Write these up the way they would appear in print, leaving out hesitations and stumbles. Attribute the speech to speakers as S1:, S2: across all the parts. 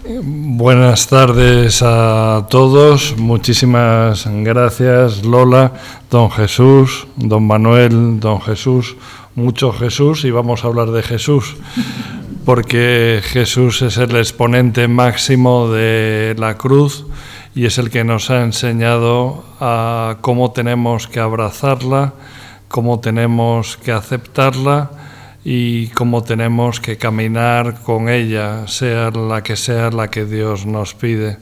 S1: Buenas tardes a todos, muchísimas gracias Lola, don Jesús, don Manuel, don Jesús, mucho Jesús, y vamos a hablar de Jesús, porque Jesús es el exponente máximo de la cruz y es el que nos ha enseñado a cómo tenemos que abrazarla, cómo tenemos que aceptarla y cómo tenemos que caminar con ella, sea la que Dios nos pide.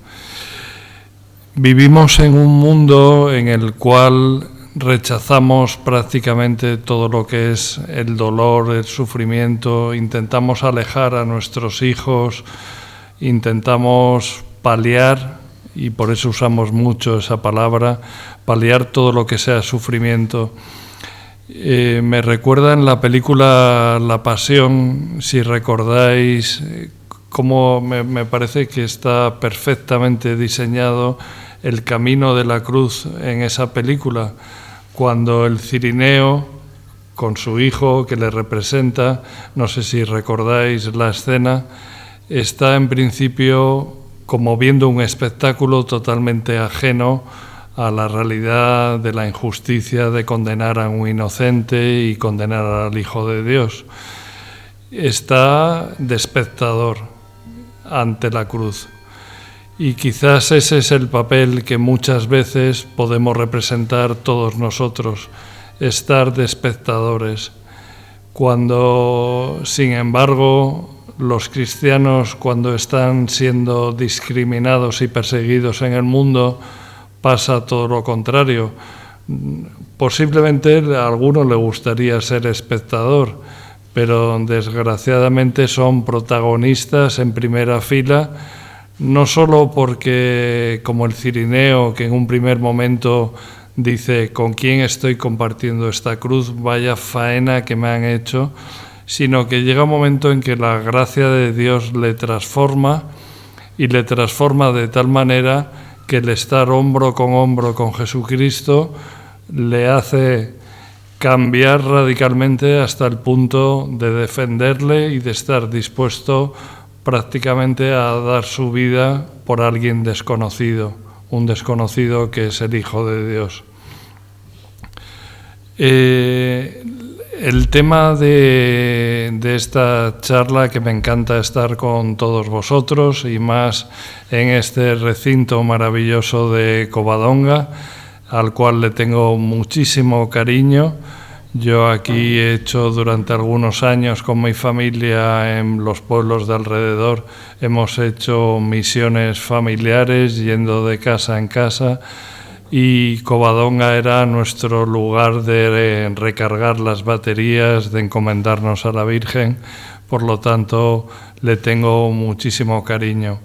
S1: Vivimos en un mundo en el cual rechazamos prácticamente todo lo que es el dolor, el sufrimiento, intentamos alejar a nuestros hijos, intentamos paliar, y por eso usamos mucho esa palabra, paliar todo lo que sea sufrimiento. Me recuerda en la película La Pasión, si recordáis, cómo me parece que está perfectamente diseñado el camino de la cruz en esa película, cuando el cirineo, con su hijo que le representa, no sé si recordáis la escena, está en principio como viendo un espectáculo totalmente ajeno a la realidad de la injusticia de condenar a un inocente y condenar al Hijo de Dios. Está de espectador ante la cruz. Y quizás ese es el papel que muchas veces podemos representar todos nosotros, estar de espectadores. Cuando, sin embargo, los cristianos, cuando están siendo discriminados y perseguidos en el mundo, pasa todo lo contrario. Posiblemente a alguno le gustaría ser espectador, pero desgraciadamente son protagonistas en primera fila, no solo porque, como el cirineo, que en un primer momento dice ¿con quién estoy compartiendo esta cruz? Vaya faena que me han hecho, sino que llega un momento en que la gracia de Dios le transforma, y le transforma de tal manera que el estar hombro con Jesucristo le hace cambiar radicalmente hasta el punto de defenderle y de estar dispuesto prácticamente a dar su vida por alguien desconocido, un desconocido que es el Hijo de Dios. El tema de esta charla, que me encanta estar con todos vosotros y más en este recinto maravilloso de Covadonga, al cual le tengo muchísimo cariño. Yo aquí he hecho durante algunos años con mi familia en los pueblos de alrededor, hemos hecho misiones familiares yendo de casa en casa, y Covadonga era nuestro lugar de recargar las baterías, de encomendarnos a la Virgen, por lo tanto le tengo muchísimo cariño.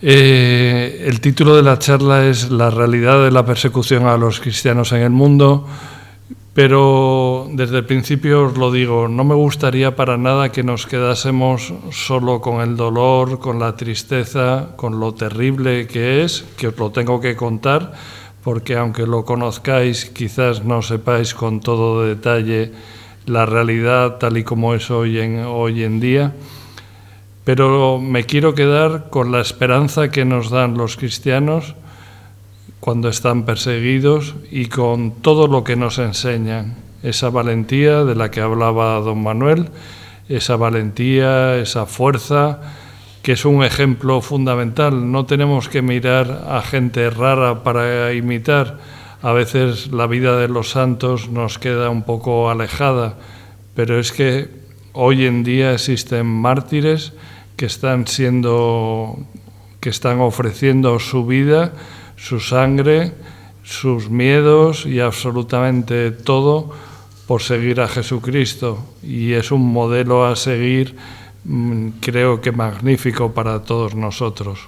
S1: El título de la charla es La realidad de la persecución a los cristianos en el mundo, pero desde el principio os lo digo, no me gustaría para nada que nos quedásemos solo con el dolor, con la tristeza, con lo terrible que es, que os lo tengo que contar, porque aunque lo conozcáis, quizás no sepáis con todo detalle la realidad tal y como es hoy en día. Pero me quiero quedar con la esperanza que nos dan los cristianos cuando están perseguidos y con todo lo que nos enseñan, esa valentía de la que hablaba don Manuel, esa valentía, esa fuerza, que es un ejemplo fundamental. No tenemos que mirar a gente rara para imitar. A veces la vida de los santos nos queda un poco alejada, pero es que hoy en día existen mártires que están ofreciendo su vida, su sangre, sus miedos y absolutamente todo por seguir a Jesucristo, y es un modelo a seguir, creo que magnífico para todos nosotros.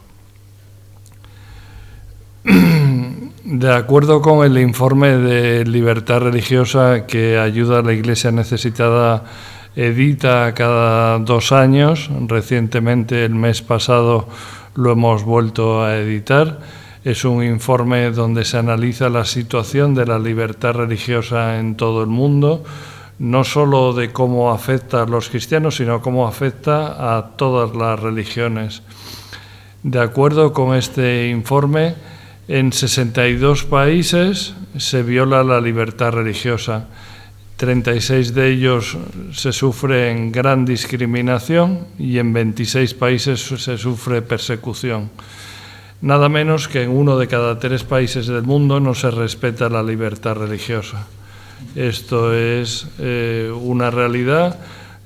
S1: De acuerdo con el informe de Libertad Religiosa que Ayuda a la Iglesia Necesitada edita cada 2 años, recientemente el mes pasado lo hemos vuelto a editar. Es un informe donde se analiza la situación de la libertad religiosa en todo el mundo, no solo de cómo afecta a los cristianos, sino cómo afecta a todas las religiones. De acuerdo con este informe, en 62 países se viola la libertad religiosa. 36 de ellos se sufren gran discriminación y en 26 países se sufre persecución. Nada menos que en 1 de cada 3 países del mundo no se respeta la libertad religiosa. Esto es una realidad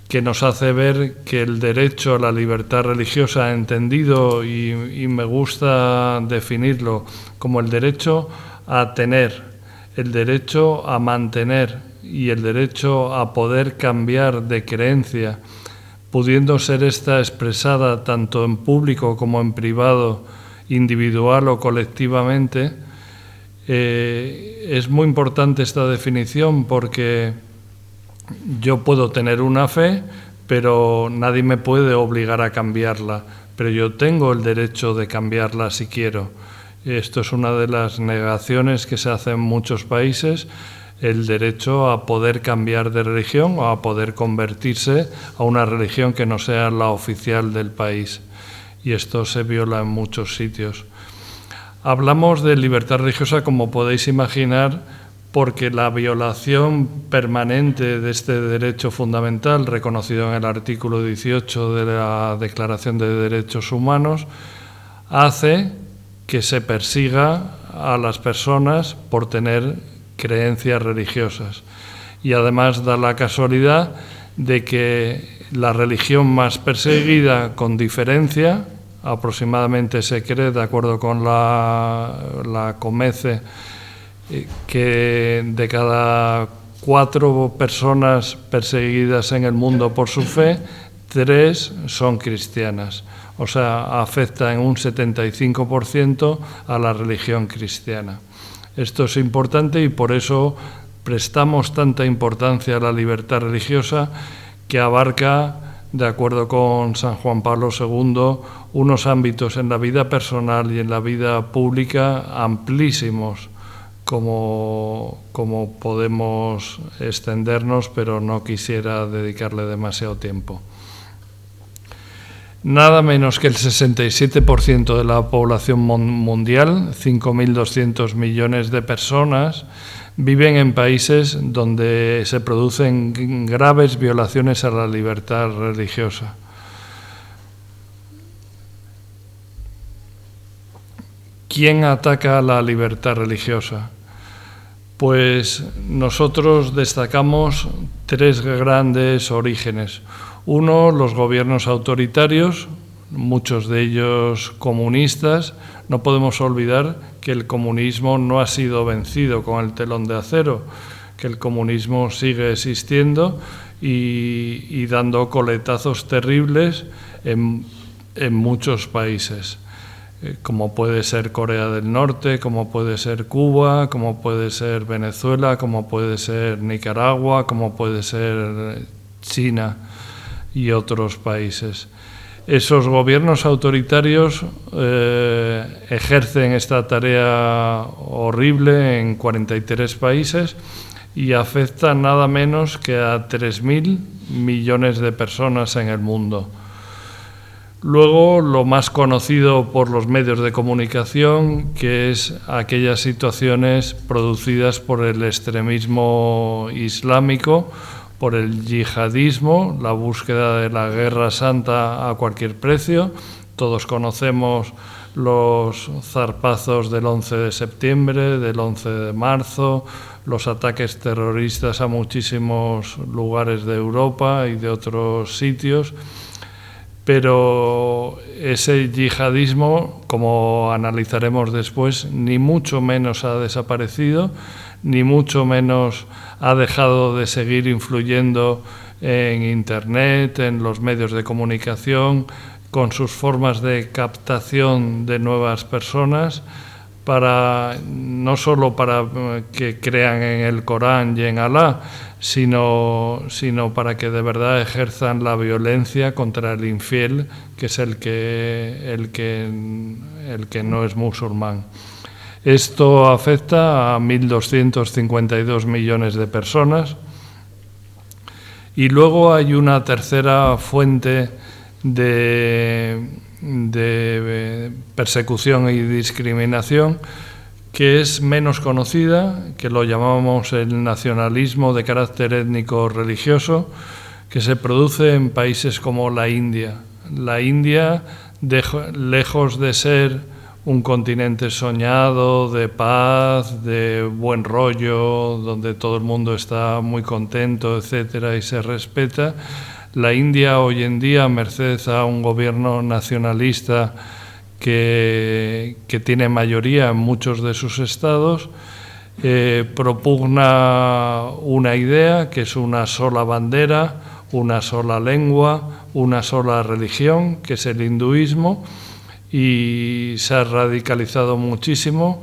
S1: que nos hace ver que el derecho a la libertad religiosa, entendido y me gusta definirlo como el derecho a tener, el derecho a mantener y el derecho a poder cambiar de creencia, pudiendo ser esta expresada tanto en público como en privado, individual o colectivamente. Es muy importante esta definición porque yo puedo tener una fe, pero nadie me puede obligar a cambiarla, pero yo tengo el derecho de cambiarla si quiero. Esto es una de las negaciones que se hacen en muchos países, el derecho a poder cambiar de religión o a poder convertirse a una religión que no sea la oficial del país. Y esto se viola en muchos sitios. Hablamos de libertad religiosa, como podéis imaginar, porque la violación permanente de este derecho fundamental, reconocido en el artículo 18 de la Declaración de Derechos Humanos, hace que se persiga a las personas por tener creencias religiosas. Y además da la casualidad de que la religión más perseguida con diferencia, aproximadamente se cree, de acuerdo con la COMECE, que de cada 4 personas perseguidas en el mundo por su fe, 3 son cristianas. O sea, afecta en un 75% a la religión cristiana. Esto es importante y por eso prestamos tanta importancia a la libertad religiosa, que abarca, de acuerdo con San Juan Pablo II, unos ámbitos en la vida personal y en la vida pública amplísimos, como podemos extendernos, pero no quisiera dedicarle demasiado tiempo. Nada menos que el 67% de la población mundial, 5.200 millones de personas, viven en países donde se producen graves violaciones a la libertad religiosa. ¿Quién ataca la libertad religiosa? Pues nosotros destacamos 3 grandes orígenes. Uno, los gobiernos autoritarios, muchos de ellos comunistas. No podemos olvidar que el comunismo no ha sido vencido con el telón de acero, que el comunismo sigue existiendo y dando coletazos terribles en muchos países, como puede ser Corea del Norte, como puede ser Cuba, como puede ser Venezuela, como puede ser Nicaragua, como puede ser China y otros países. Esos gobiernos autoritarios ejercen esta tarea horrible en 43 países y afectan nada menos que a 3.000 millones de personas en el mundo. Luego, lo más conocido por los medios de comunicación, que es aquellas situaciones producidas por el extremismo islámico, por el yihadismo, la búsqueda de la guerra santa a cualquier precio. Todos conocemos los zarpazos del 11 de septiembre, del 11 de marzo, los ataques terroristas a muchísimos lugares de Europa y de otros sitios. Pero ese yihadismo, como analizaremos después, ni mucho menos ha desaparecido, ni mucho menos ha dejado de seguir influyendo en Internet, en los medios de comunicación, con sus formas de captación de nuevas personas, no solo para que crean en el Corán y en Alá, sino para que de verdad ejerzan la violencia contra el infiel, que es el que no es musulmán. Esto afecta a 1.252 millones de personas Y luego hay una tercera fuente de persecución y discriminación que es menos conocida, que lo llamamos el nacionalismo de carácter étnico-religioso, que se produce en países como la India. La India, lejos de ser un continente soñado, de paz, de buen rollo, donde todo el mundo está muy contento, etcétera, y se respeta, la India hoy en día, merced a un gobierno nacionalista que tiene mayoría en muchos de sus estados, propugna una idea que es una sola bandera, una sola lengua, una sola religión, que es el hinduismo, y se ha radicalizado muchísimo.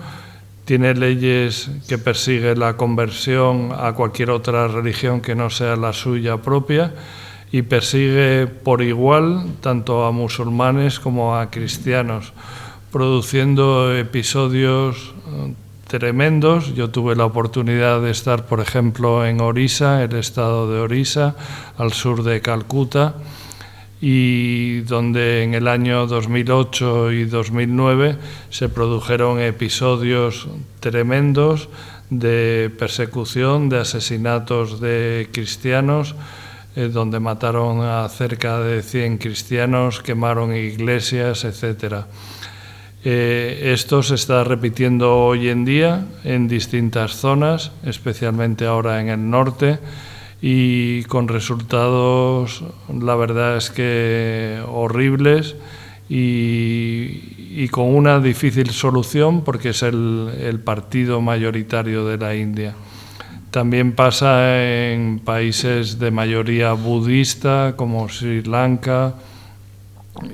S1: Tiene leyes que persiguen la conversión a cualquier otra religión que no sea la suya propia, y persigue por igual tanto a musulmanes como a cristianos, produciendo episodios tremendos. Yo tuve la oportunidad de estar, por ejemplo, en Orissa, el estado de Orissa, al sur de Calcuta, y donde en el año 2008 y 2009 se produjeron episodios tremendos de persecución, de asesinatos de cristianos, donde mataron a cerca de 100 cristianos, quemaron iglesias, etc. Esto se está repitiendo hoy en día en distintas zonas, especialmente ahora en el norte, y con resultados, la verdad es que horribles, y con una difícil solución porque es el partido mayoritario de la India. También pasa en países de mayoría budista como Sri Lanka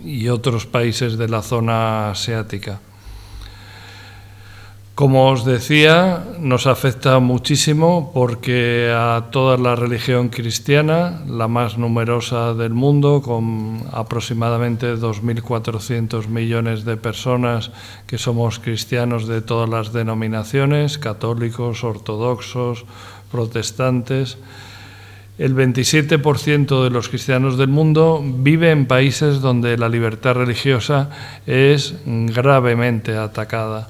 S1: y otros países de la zona asiática. Como os decía, nos afecta muchísimo porque a toda la religión cristiana, la más numerosa del mundo, con aproximadamente 2.400 millones de personas que somos cristianos de todas las denominaciones, católicos, ortodoxos, protestantes, el 27% de los cristianos del mundo vive en países donde la libertad religiosa es gravemente atacada.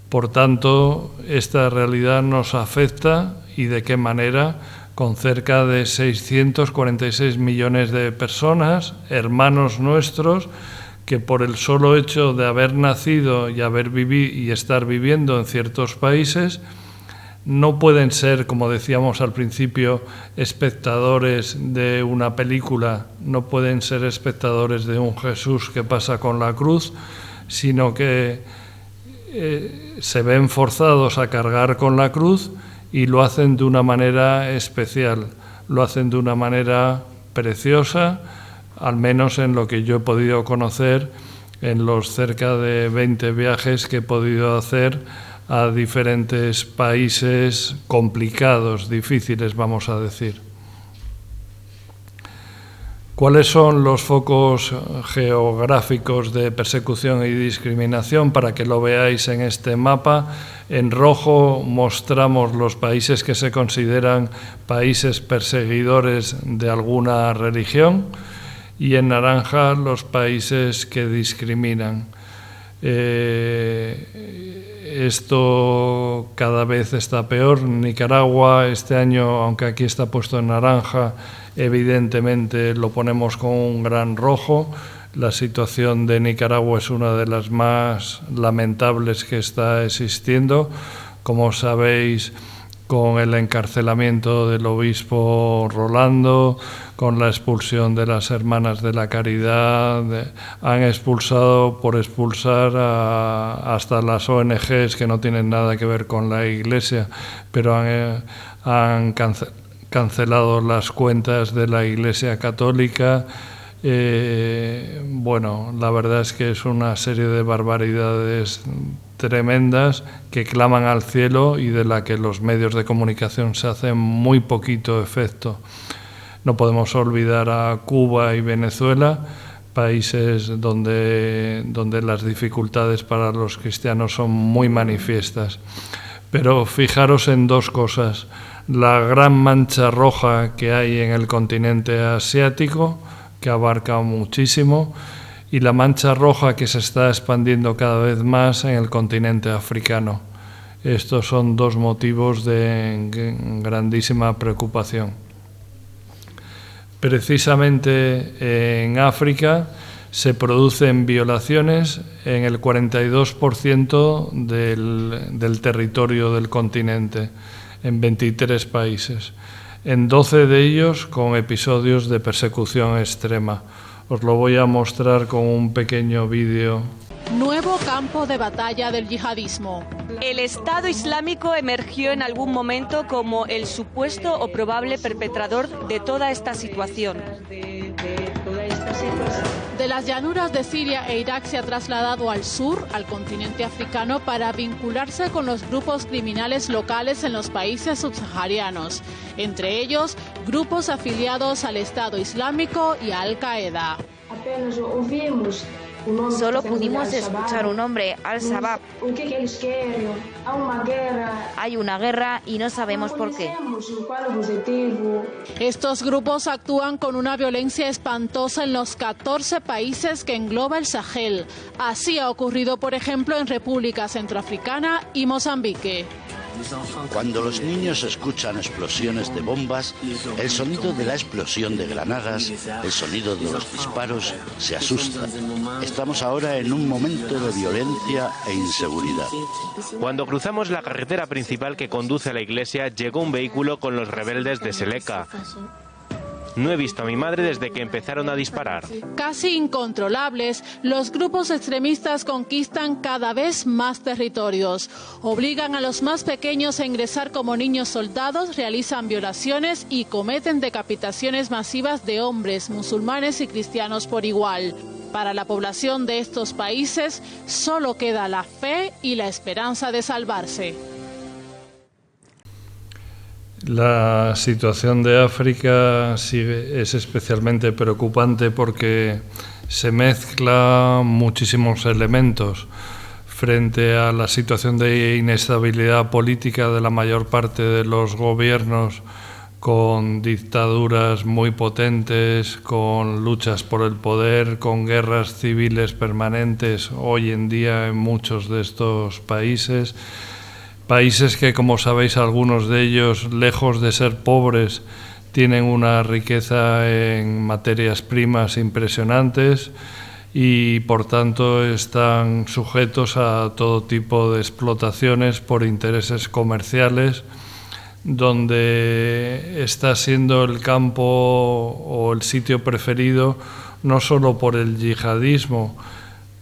S1: Por tanto, esta realidad nos afecta, y de qué manera, con cerca de 646 millones de personas, hermanos nuestros, que por el solo hecho de haber nacido y estar viviendo en ciertos países, no pueden ser, como decíamos al principio, espectadores de una película, no pueden ser espectadores de un Jesús que pasa con la cruz, sino que se ven forzados a cargar con la cruz, y lo hacen de una manera especial, lo hacen de una manera preciosa, al menos en lo que yo he podido conocer en los cerca de 20 viajes que he podido hacer a diferentes países complicados, difíciles, vamos a decir. ¿Cuáles son los focos geográficos de persecución y discriminación? Para que lo veáis en este mapa, en rojo mostramos los países que se consideran países perseguidores de alguna religión, y en naranja los países que discriminan. Esto cada vez está peor. Nicaragua este año, aunque aquí está puesto en naranja, evidentemente lo ponemos con un gran rojo. La situación de Nicaragua es una de las más lamentables que está existiendo. Como sabéis, con el encarcelamiento del obispo Rolando, con la expulsión de las Hermanas de la Caridad, han expulsado por expulsar hasta las ONGs que no tienen nada que ver con la Iglesia, pero han cancelado las cuentas de la Iglesia Católica. Bueno, la verdad es que es una serie de barbaridades tremendas que claman al cielo y de la que los medios de comunicación se hacen muy poquito efecto. No podemos olvidar a Cuba y Venezuela, países donde las dificultades para los cristianos son muy manifiestas. Pero fijaros en dos cosas. la gran mancha roja que hay en el continente asiático, que abarca muchísimo, y la mancha roja que se está expandiendo cada vez más en el continente africano. Estos son dos motivos de grandísima preocupación. Precisamente en África se producen violaciones en el 42% del territorio del continente, en 23 países, en 12 de ellos con episodios de persecución extrema. Os lo voy a mostrar con un pequeño vídeo.
S2: Nuevo campo de batalla del yihadismo.
S3: El Estado Islámico emergió en algún momento como el supuesto o probable perpetrador de toda esta situación.
S2: De las llanuras de Siria e Irak se ha trasladado al sur, al continente africano, para vincularse con los grupos criminales locales en los países subsaharianos, entre ellos grupos afiliados al Estado Islámico y a Al-Qaeda.
S4: Solo pudimos escuchar un nombre, Al-Shabaab. Hay una guerra y no sabemos por qué.
S2: Estos grupos actúan con una violencia espantosa en los 14 países que engloba el Sahel. Así ha ocurrido, por ejemplo, en República Centroafricana y Mozambique.
S5: Cuando los niños escuchan explosiones de bombas, el sonido de la explosión de granadas, el sonido de los disparos, se asustan. Estamos ahora en un momento de violencia e inseguridad.
S6: Cuando cruzamos la carretera principal que conduce a la iglesia, llegó un vehículo con los rebeldes de Seleka. No he visto a mi madre desde que empezaron a disparar.
S2: Casi incontrolables, los grupos extremistas conquistan cada vez más territorios. Obligan a los más pequeños a ingresar como niños soldados, realizan violaciones y cometen decapitaciones masivas de hombres, musulmanes y cristianos por igual. Para la población de estos países solo queda la fe y la esperanza de salvarse.
S1: La situación de África es especialmente preocupante porque se mezclan muchísimos elementos frente a la situación de inestabilidad política de la mayor parte de los gobiernos, con dictaduras muy potentes, con luchas por el poder, con guerras civiles permanentes hoy en día en muchos de estos países. Países que, como sabéis, algunos de ellos, lejos de ser pobres, tienen una riqueza en materias primas impresionantes y, por tanto, están sujetos a todo tipo de explotaciones por intereses comerciales, donde está siendo el campo o el sitio preferido no solo por el yihadismo,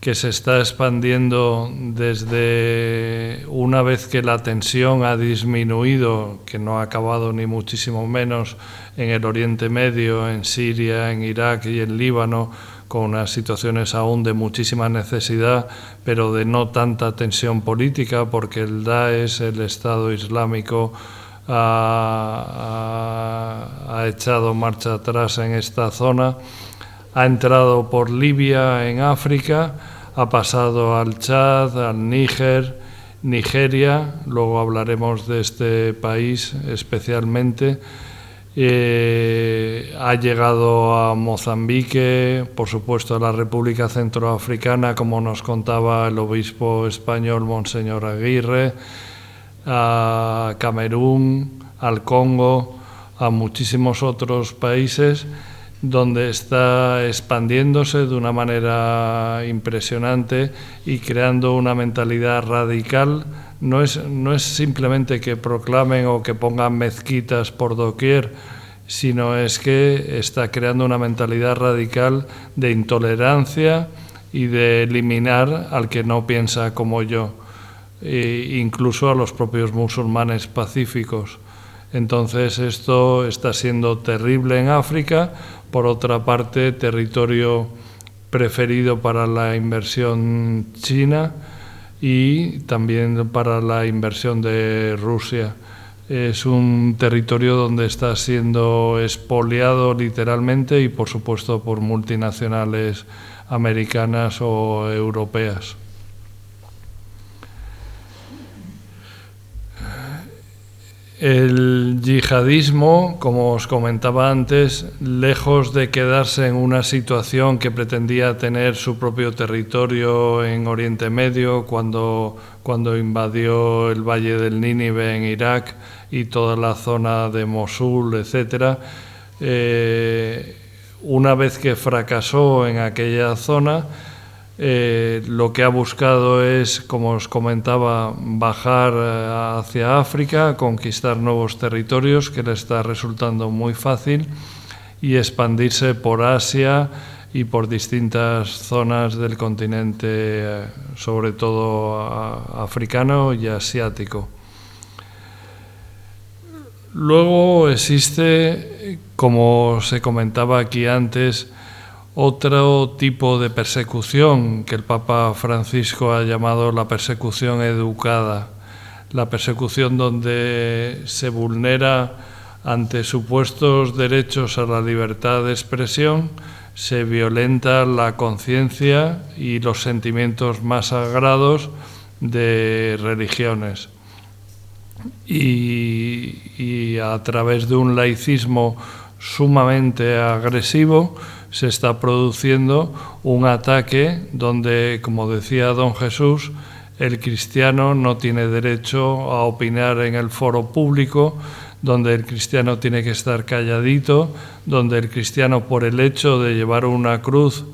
S1: que se está expandiendo desde una vez que la tensión ha disminuido, que no ha acabado ni muchísimo menos en el Oriente Medio, en Siria, en Irak y en Líbano, con unas situaciones aún de muchísima necesidad, pero de no tanta tensión política, porque el Daesh, el Estado Islámico, ha echado marcha atrás en esta zona. Ha entrado por Libia en África, ha pasado al Chad, al Níger, Nigeria, luego hablaremos de este país especialmente. Ha llegado a Mozambique, por supuesto a la República Centroafricana, como nos contaba el obispo español Monseñor Aguirre, a Camerún, al Congo, a muchísimos otros países, donde está expandiéndose de una manera impresionante y creando una mentalidad radical. No es simplemente que proclamen o que pongan mezquitas por doquier, sino es que está creando una mentalidad radical de intolerancia y de eliminar al que no piensa como yo, incluso a los propios musulmanes pacíficos. Entonces esto está siendo terrible en África. Por otra parte, territorio preferido para la inversión china y también para la inversión de Rusia. Es un territorio donde está siendo expoliado literalmente y, por supuesto, por multinacionales americanas o europeas. El yihadismo, como os comentaba antes, lejos de quedarse en una situación que pretendía tener su propio territorio en Oriente Medio, cuando invadió el Valle del Nínive en Irak y toda la zona de Mosul, etc., una vez que fracasó en aquella zona, lo que ha buscado es, como os comentaba, bajar hacia África, conquistar nuevos territorios, que le está resultando muy fácil, y expandirse por Asia y por distintas zonas del continente, sobre todo africano y asiático. Luego existe, como se comentaba aquí antes, otro tipo de persecución que el Papa Francisco ha llamado la persecución educada, la persecución donde se vulnera ante supuestos derechos a la libertad de expresión, se violenta la conciencia y los sentimientos más sagrados de religiones. Y a través de un laicismo sumamente agresivo se está produciendo un ataque donde, como decía don Jesús, el cristiano no tiene derecho a opinar en el foro público, donde el cristiano tiene que estar calladito, donde el cristiano, por el hecho de llevar una cruz,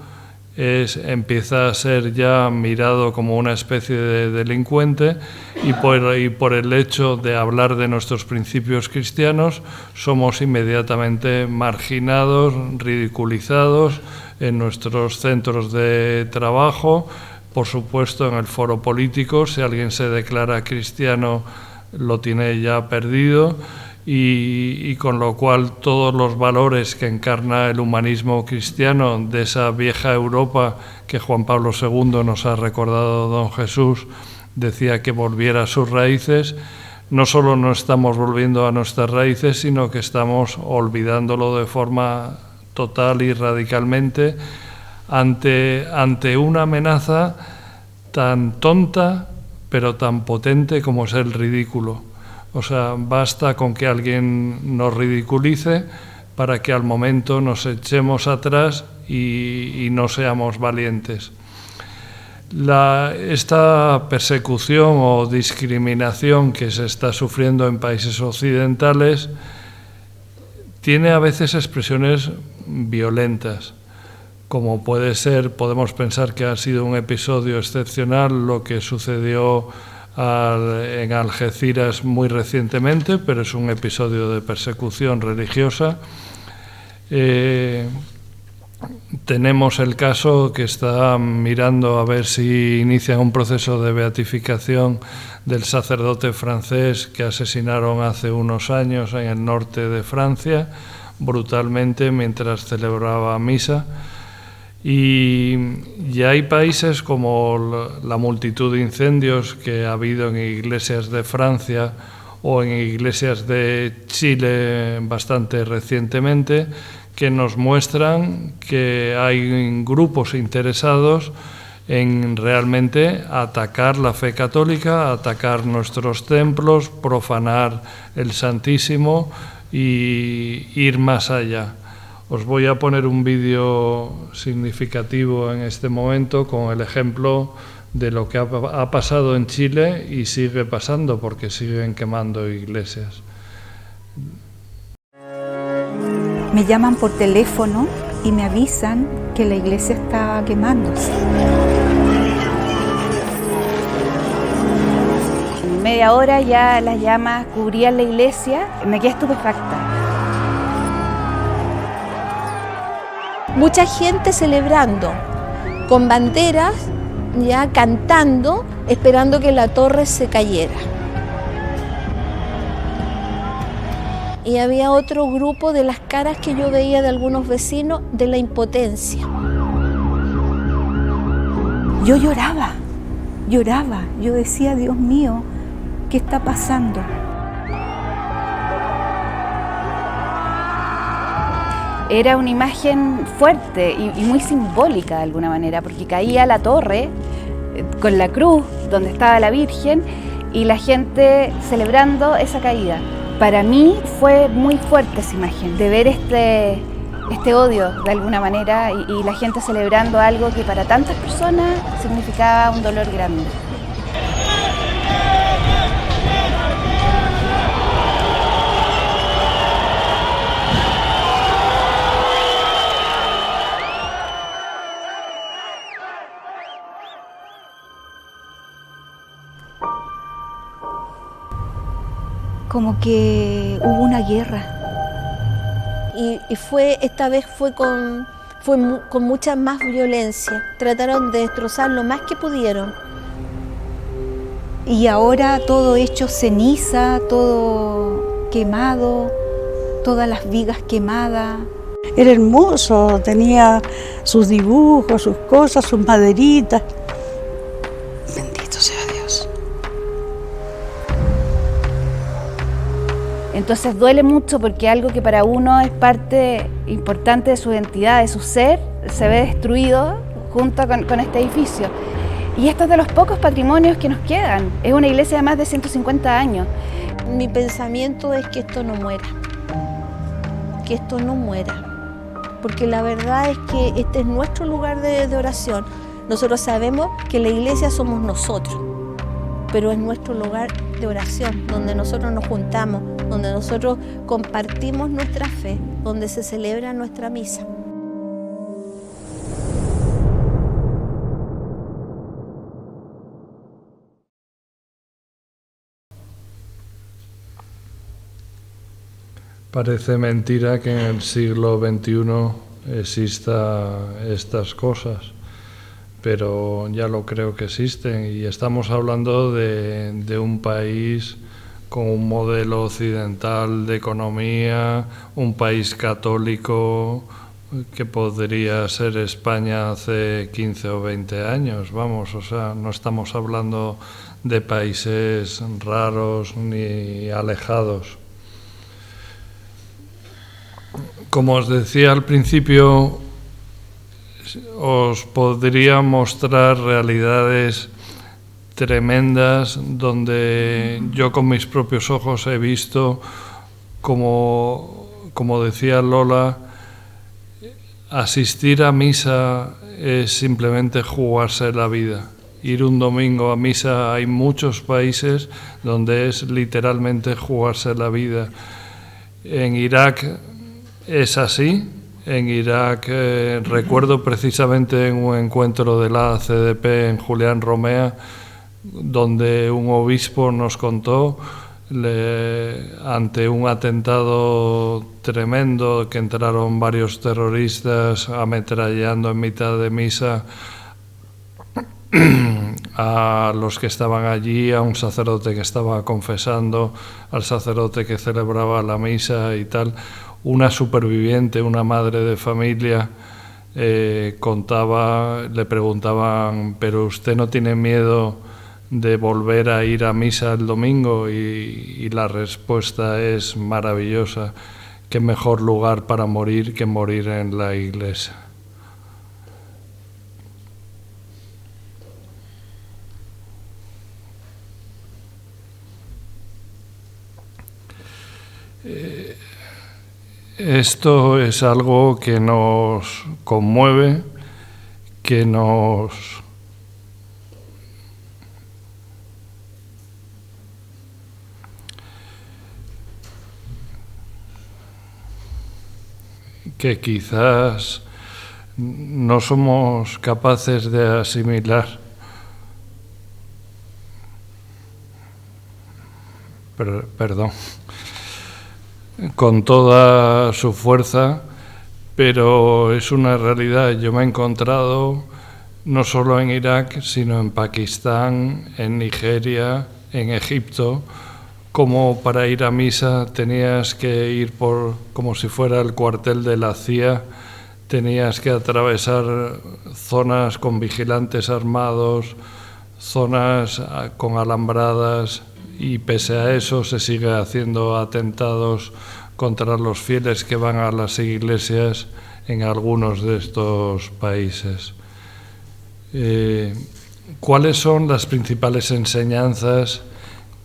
S1: empieza a ser ya mirado como una especie de delincuente, y por el hecho de hablar de nuestros principios cristianos somos inmediatamente marginados, ridiculizados en nuestros centros de trabajo, por supuesto en el foro político. Si alguien se declara cristiano lo tiene ya perdido, y con lo cual todos los valores que encarna el humanismo cristiano de esa vieja Europa que Juan Pablo II nos ha recordado, don Jesús, decía que volviera a sus raíces, no solo no estamos volviendo a nuestras raíces, sino que estamos olvidándolo de forma total y radicalmente ante una amenaza tan tonta pero tan potente como es el ridículo. O sea, basta con que alguien nos ridiculice para que al momento nos echemos atrás y no seamos valientes. Esta persecución o discriminación que se está sufriendo en países occidentales tiene a veces expresiones violentas, como podemos pensar que ha sido un episodio excepcional lo que sucedió en Algeciras muy recientemente, pero es un episodio de persecución religiosa. Tenemos el caso que está mirando a ver si inician un proceso de beatificación del sacerdote francés que asesinaron hace unos años en el norte de Francia, brutalmente, mientras celebraba misa. Y hay países como la multitud de incendios que ha habido en iglesias de Francia o en iglesias de Chile bastante recientemente, que nos muestran que hay grupos interesados en realmente atacar la fe católica, atacar nuestros templos, profanar el Santísimo y ir más allá. Os voy a poner un vídeo significativo en este momento con el ejemplo de lo que ha pasado en Chile y sigue pasando porque siguen quemando iglesias.
S7: Me llaman por teléfono y me avisan que la iglesia está quemándose.
S8: En media hora ya las llamas cubrían la iglesia, me quedé estupefacta.
S9: Mucha gente celebrando, con banderas, ya cantando, esperando que la torre se cayera. Y había otro grupo de las caras que yo veía de algunos vecinos de la impotencia.
S7: Yo lloraba, yo decía, Dios mío, ¿qué está pasando?
S8: Era una imagen fuerte y muy simbólica de alguna manera, porque caía la torre con la cruz donde estaba la Virgen y la gente celebrando esa caída. Para mí fue muy fuerte esa imagen, de ver este odio de alguna manera y la gente celebrando algo que para tantas personas significaba un dolor grande.
S7: Como que hubo una guerra.
S9: Y esta vez fue con mucha más violencia. Trataron de destrozar lo más que pudieron.
S7: Y ahora todo hecho ceniza, todo quemado, todas las vigas quemadas.
S10: Era hermoso, tenía sus dibujos, sus cosas, sus maderitas. Bendito sea Dios.
S8: Entonces duele mucho porque algo que para uno es parte importante de su identidad, de su ser, se ve destruido junto con este edificio. Y esto es de los pocos patrimonios que nos quedan. Es una iglesia de más de 150 años.
S9: Mi pensamiento es que esto no muera. Que esto no muera. Porque la verdad es que este es nuestro lugar de oración. Nosotros sabemos que la iglesia somos nosotros, pero es nuestro lugar de oración, donde nosotros nos juntamos, donde nosotros compartimos nuestra fe, donde se celebra nuestra misa.
S1: Parece mentira que en el siglo XXI exista estas cosas, pero ya lo creo que existen y estamos hablando de un país con un modelo occidental de economía, un país católico que podría ser España hace 15 o 20 años, vamos, o sea, no estamos hablando de países raros ni alejados. Como os decía al principio, os podría mostrar realidades tremendas donde yo con mis propios ojos he visto, como decía Lola, asistir a misa es simplemente jugarse la vida. Ir un domingo a misa, hay muchos países donde es literalmente jugarse la vida. En Irak es así. En Irak recuerdo precisamente en un encuentro de la CDP en Julián Romea, donde un obispo nos contó, ante un atentado tremendo que entraron varios terroristas ametrallando en mitad de misa a los que estaban allí, a un sacerdote que estaba confesando, al sacerdote que celebraba la misa y tal. Una superviviente, una madre de familia, contaba, le preguntaban, ¿pero usted no tiene miedo de volver a ir a misa el domingo? Y la respuesta es maravillosa. Qué mejor lugar para morir que morir en la iglesia. Esto es algo que nos conmueve, que quizás no somos capaces de asimilar. Perdón. Con toda su fuerza, pero es una realidad. Yo me he encontrado no solo en Irak, sino en Pakistán, en Nigeria, en Egipto, como para ir a misa tenías que ir como si fuera el cuartel de la CIA, tenías que atravesar zonas con vigilantes armados, zonas con alambradas, y pese a eso se sigue haciendo atentados contra los fieles que van a las iglesias en algunos de estos países. ¿Cuáles son las principales enseñanzas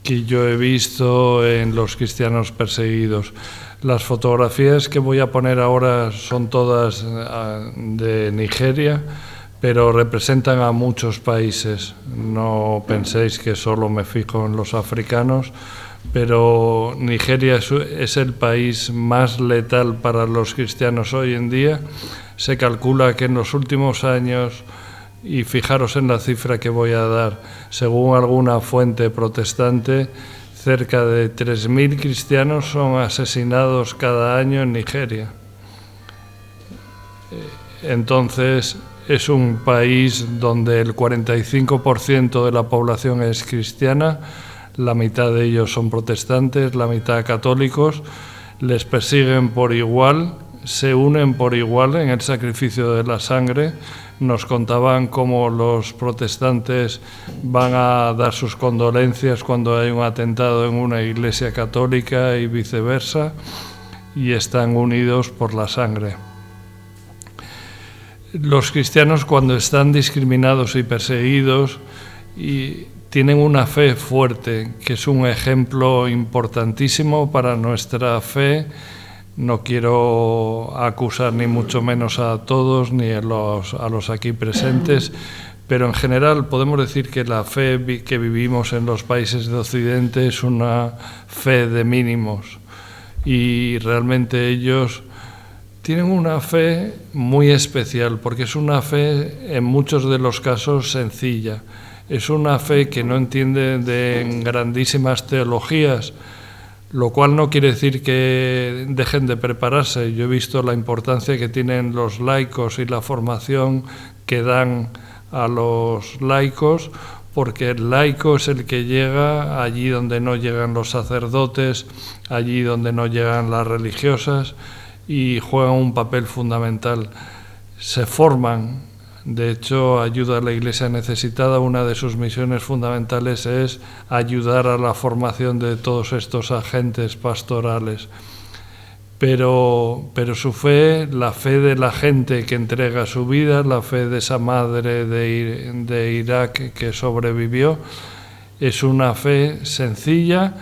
S1: que yo he visto en los cristianos perseguidos. Las fotografías que voy a poner ahora son todas de Nigeria, pero representan a muchos países. No penséis que solo me fijo en los africanos, pero Nigeria es el país más letal para los cristianos hoy en día. Se calcula que en los últimos años, y fijaros en la cifra que voy a dar, según alguna fuente protestante, cerca de 3.000 cristianos son asesinados cada año en Nigeria. Entonces, es un país donde el 45% de la población es cristiana, la mitad de ellos son protestantes, la mitad católicos, les persiguen por igual, se unen por igual en el sacrificio de la sangre. Nos contaban cómo los protestantes van a dar sus condolencias cuando hay un atentado en una iglesia católica y viceversa, y están unidos por la sangre. Los cristianos, cuando están discriminados y perseguidos, tienen una fe fuerte, que es un ejemplo importantísimo para nuestra fe. No quiero acusar ni mucho menos a todos ni a los aquí presentes, pero en general podemos decir que la fe que vivimos en los países de Occidente es una fe de mínimos, y realmente ellos tienen una fe muy especial, porque es una fe en muchos de los casos sencilla. Es una fe que no entiende de grandísimas teologías, lo cual no quiere decir que dejen de prepararse. Yo he visto la importancia que tienen los laicos y la formación que dan a los laicos, porque el laico es el que llega allí donde no llegan los sacerdotes, allí donde no llegan las religiosas, y juegan un papel fundamental. Se forman. De hecho, Ayuda a la Iglesia Necesitada, una de sus misiones fundamentales es ayudar a la formación de todos estos agentes pastorales. Pero su fe, la fe de la gente que entrega su vida, la fe de esa madre de Irak que sobrevivió, es una fe sencilla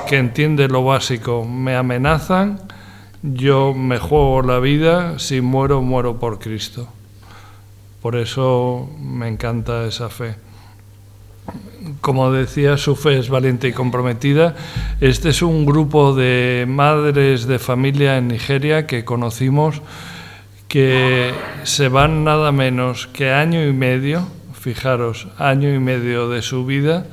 S1: que entiende lo básico. Me amenazan, yo me juego la vida, si muero, muero por Cristo. Por eso me encanta esa fe. Como decía, su fe es valiente y comprometida. Este es un grupo de madres de familia en Nigeria que conocimos, que se van nada menos que año y medio, fijaros, año y medio de su vida,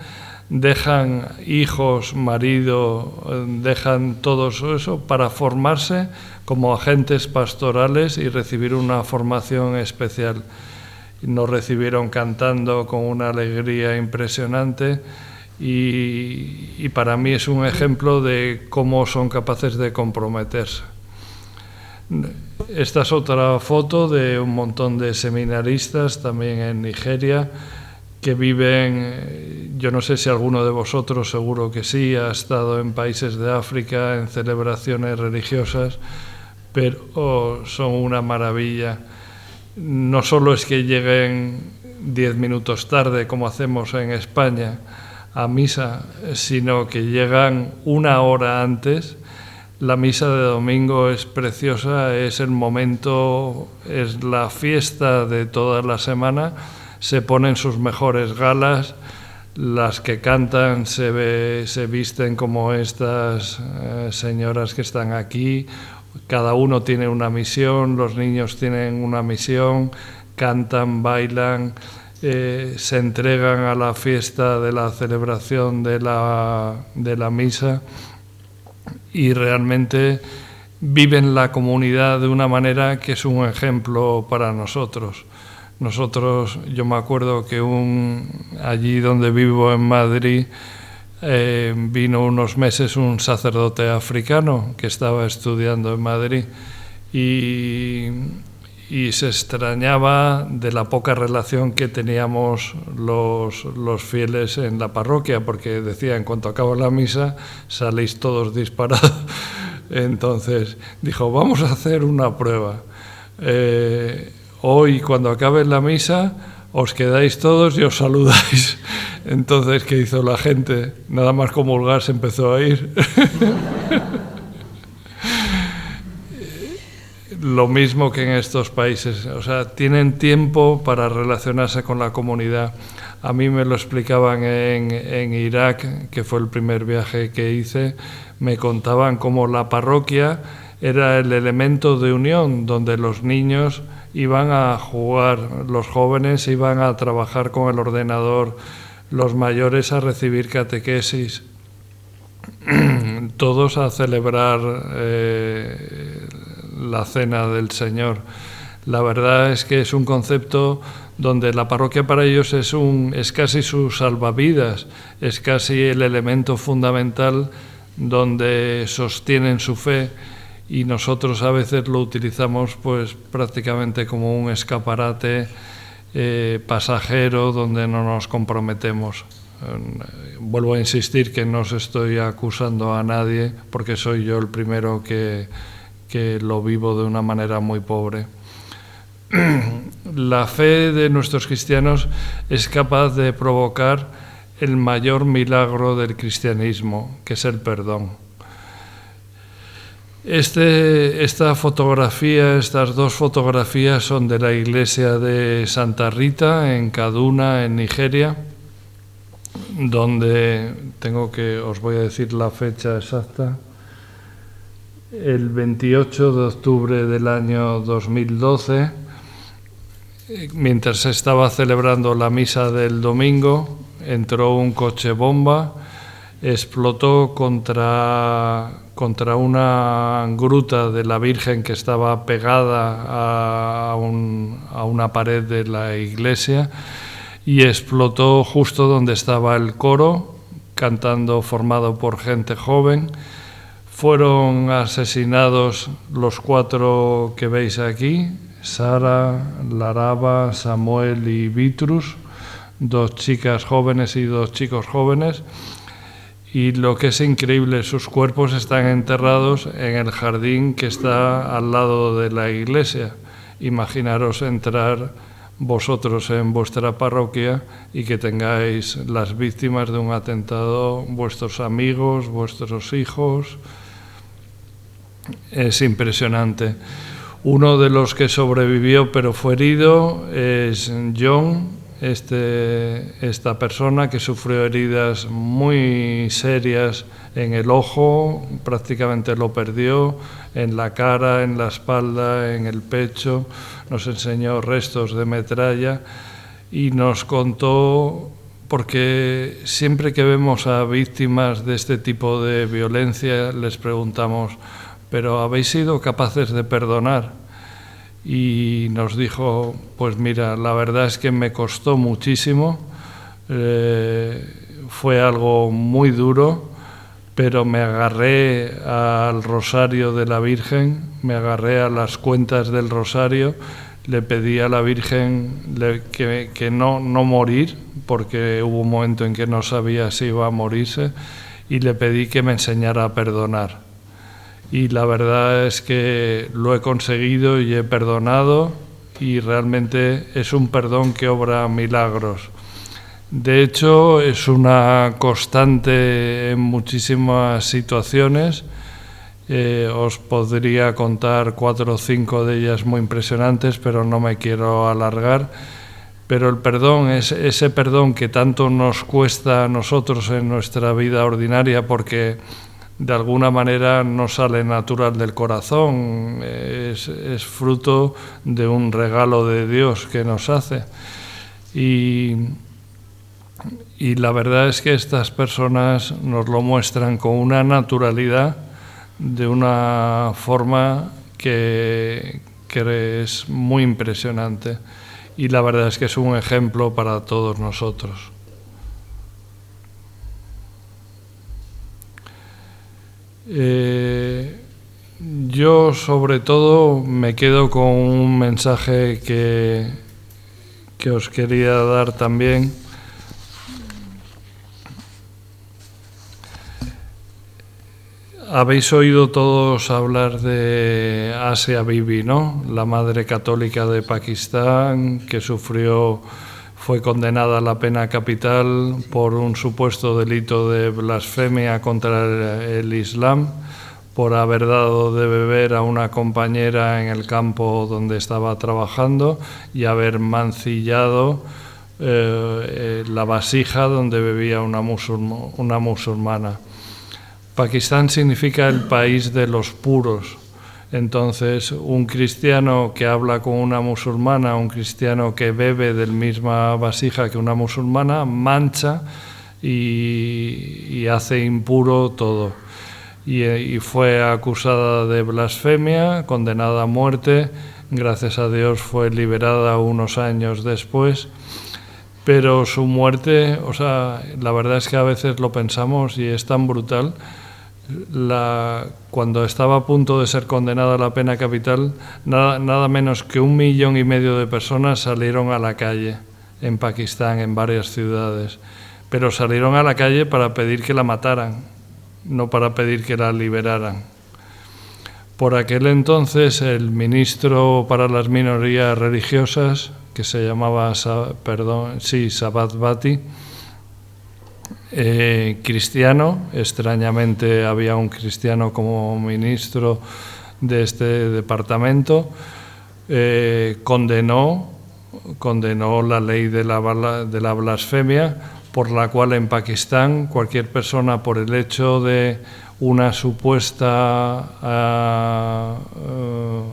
S1: dejan hijos, marido, dejan todo eso para formarse como agentes pastorales y recibir una formación especial. Nos recibieron cantando con una alegría impresionante, y para mí es un ejemplo de cómo son capaces de comprometerse. Esta es otra foto de un montón de seminaristas también en Nigeria que viven, yo no sé si alguno de vosotros, seguro que sí, ha estado en países de África en celebraciones religiosas, pero son una maravilla. No solo es que lleguen 10 minutos tarde, como hacemos en España, a misa, sino que llegan una hora antes. La misa de domingo es preciosa, es el momento, es la fiesta de toda la semana. Se ponen sus mejores galas, las que cantan se visten como estas señoras que están aquí. Cada uno tiene una misión, los niños tienen una misión, cantan, bailan, se entregan a la fiesta de la celebración de la misa, y realmente viven la comunidad de una manera que es un ejemplo para nosotros. Yo me acuerdo que allí donde vivo en Madrid, vino unos meses un sacerdote africano que estaba estudiando en Madrid y se extrañaba de la poca relación que teníamos los fieles en la parroquia, porque decía, en cuanto acaba la misa salís todos disparados. Entonces dijo, vamos a hacer una prueba. Hoy, cuando acabe la misa, os quedáis todos y os saludáis. Entonces, ¿qué hizo la gente? Nada más comulgar se empezó a ir. Lo mismo que en estos países, o sea, tienen tiempo para relacionarse con la comunidad. A mí me lo explicaban en Irak, que fue el primer viaje que hice, me contaban cómo la parroquia era el elemento de unión, donde los niños iban a jugar, los jóvenes iban a trabajar con el ordenador, los mayores a recibir catequesis, todos a celebrar la cena del Señor. La verdad es que es un concepto donde la parroquia para ellos es casi su salvavidas, es casi el elemento fundamental donde sostienen su fe, y nosotros a veces lo utilizamos pues prácticamente como un escaparate pasajero donde no nos comprometemos. Vuelvo a insistir que no os estoy acusando a nadie, porque soy yo el primero que lo vivo de una manera muy pobre. La fe de nuestros cristianos es capaz de provocar el mayor milagro del cristianismo, que es el perdón. Esta fotografía, estas dos fotografías son de la iglesia de Santa Rita en Kaduna, en Nigeria, donde os voy a decir la fecha exacta. El 28 de octubre del año 2012, mientras se estaba celebrando la misa del domingo, entró un coche bomba, explotó contra una gruta de la Virgen que estaba pegada a una pared de la iglesia, y explotó justo donde estaba el coro, cantando, formado por gente joven. Fueron asesinados los 4 que veis aquí, Sara, Laraba, Samuel y Vitrus, 2 chicas jóvenes y 2 chicos jóvenes. Y lo que es increíble, sus cuerpos están enterrados en el jardín que está al lado de la iglesia. Imaginaros entrar vosotros en vuestra parroquia y que tengáis las víctimas de un atentado, vuestros amigos, vuestros hijos. Es impresionante. Uno de los que sobrevivió pero fue herido es John, esta persona que sufrió heridas muy serias en el ojo, prácticamente lo perdió, en la cara, en la espalda, en el pecho. Nos enseñó restos de metralla y nos contó, porque siempre que vemos a víctimas de este tipo de violencia les preguntamos: ¿pero habéis sido capaces de perdonar? Y nos dijo: pues mira, la verdad es que me costó muchísimo, fue algo muy duro, pero me agarré al rosario de la Virgen, me agarré a las cuentas del rosario, le pedí a la Virgen que no morir, porque hubo un momento en que no sabía si iba a morirse, y le pedí que me enseñara a perdonar. Y la verdad es que lo he conseguido y he perdonado, y realmente es un perdón que obra milagros. De hecho, es una constante en muchísimas situaciones. Os podría contar 4 o 5 de ellas muy impresionantes, pero no me quiero alargar. Pero el perdón es ese perdón que tanto nos cuesta a nosotros en nuestra vida ordinaria, porque de alguna manera no sale natural del corazón, es fruto de un regalo de Dios que nos hace. Y la verdad es que estas personas nos lo muestran con una naturalidad, de una forma que es muy impresionante. Y la verdad es que es un ejemplo para todos nosotros. Yo sobre todo me quedo con un mensaje que os quería dar también. Habéis oído todos hablar de Asia Bibi, ¿no? La madre católica de Pakistán, que sufrió fue condenada a la pena capital por un supuesto delito de blasfemia contra el Islam, por haber dado de beber a una compañera en el campo donde estaba trabajando y haber mancillado la vasija donde bebía una musulmana. Pakistán significa el país de los puros. Entonces, un cristiano que habla con una musulmana, un cristiano que bebe de la misma vasija que una musulmana, mancha y hace impuro todo. Y fue acusada de blasfemia, condenada a muerte. Gracias a Dios fue liberada unos años después. Pero su muerte, o sea, la verdad es que a veces lo pensamos y es tan brutal. Cuando estaba a punto de ser condenada a la pena capital, nada menos que 1,5 millones de personas salieron a la calle en Pakistán, en varias ciudades. Pero salieron a la calle para pedir que la mataran, no para pedir que la liberaran. Por aquel entonces, el ministro para las minorías religiosas, que se llamaba Sabad Bhatti, cristiano, extrañamente había un cristiano como ministro de este departamento, condenó la ley de la blasfemia, por la cual en Pakistán cualquier persona, por el hecho de una supuesta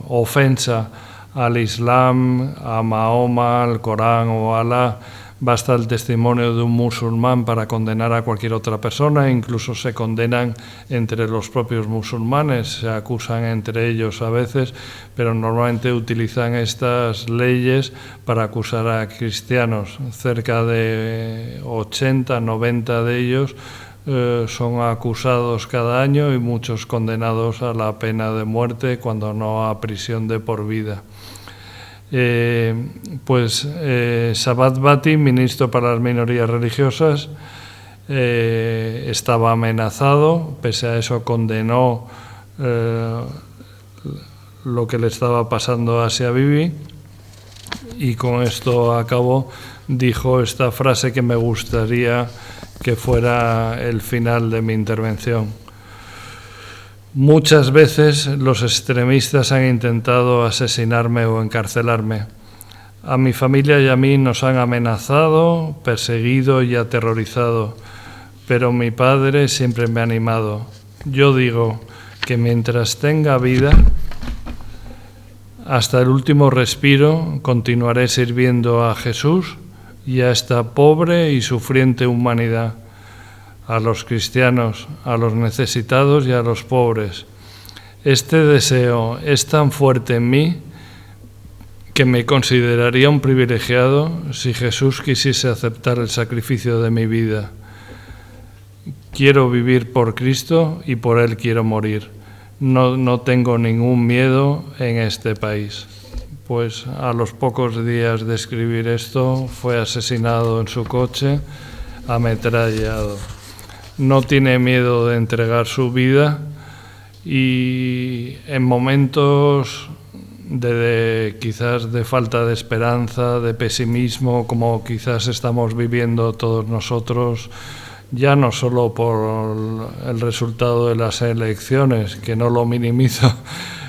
S1: ofensa al Islam, a Mahoma, al Corán o a Alá, basta el testimonio de un musulmán para condenar a cualquier otra persona. Incluso se condenan entre los propios musulmanes, se acusan entre ellos a veces, pero normalmente utilizan estas leyes para acusar a cristianos. Cerca de 80, 90 de ellos son acusados cada año y muchos condenados a la pena de muerte, cuando no a prisión de por vida. Sabad Bhatti, ministro para las minorías religiosas, estaba amenazado. Pese a eso condenó lo que le estaba pasando a Asia Bibi, y con esto acabó. Dijo esta frase que me gustaría que fuera el final de mi intervención. Muchas veces los extremistas han intentado asesinarme o encarcelarme. A mi familia y a mí nos han amenazado, perseguido y aterrorizado, pero mi padre siempre me ha animado. Yo digo que mientras tenga vida, hasta el último respiro, continuaré sirviendo a Jesús y a esta pobre y sufriente humanidad, a los cristianos, a los necesitados y a los pobres. Este deseo es tan fuerte en mí que me consideraría un privilegiado si Jesús quisiese aceptar el sacrificio de mi vida. Quiero vivir por Cristo y por Él quiero morir. No tengo ningún miedo en este país. Pues a los pocos días de escribir esto fue asesinado en su coche, ametrallado. No tiene miedo de entregar su vida y en momentos quizás de falta de esperanza, de pesimismo, como quizás estamos viviendo todos nosotros, ya no solo por el resultado de las elecciones, que no lo minimizo,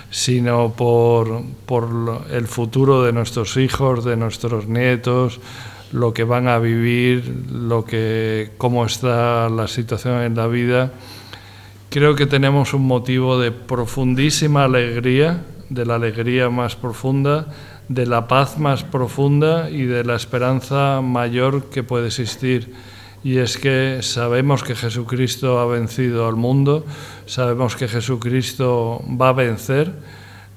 S1: sino por el futuro de nuestros hijos, de nuestros nietos, lo que van a vivir, cómo está la situación en la vida. Creo que tenemos un motivo de profundísima alegría, de la alegría más profunda, de la paz más profunda y de la esperanza mayor que puede existir. Y es que sabemos que Jesucristo ha vencido al mundo, sabemos que Jesucristo va a vencer,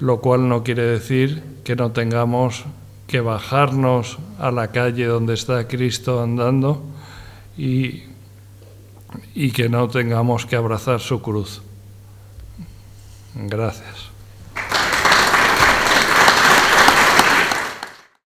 S1: lo cual no quiere decir que no tengamos que bajarnos a la calle donde está Cristo andando y que no tengamos que abrazar su cruz. Gracias.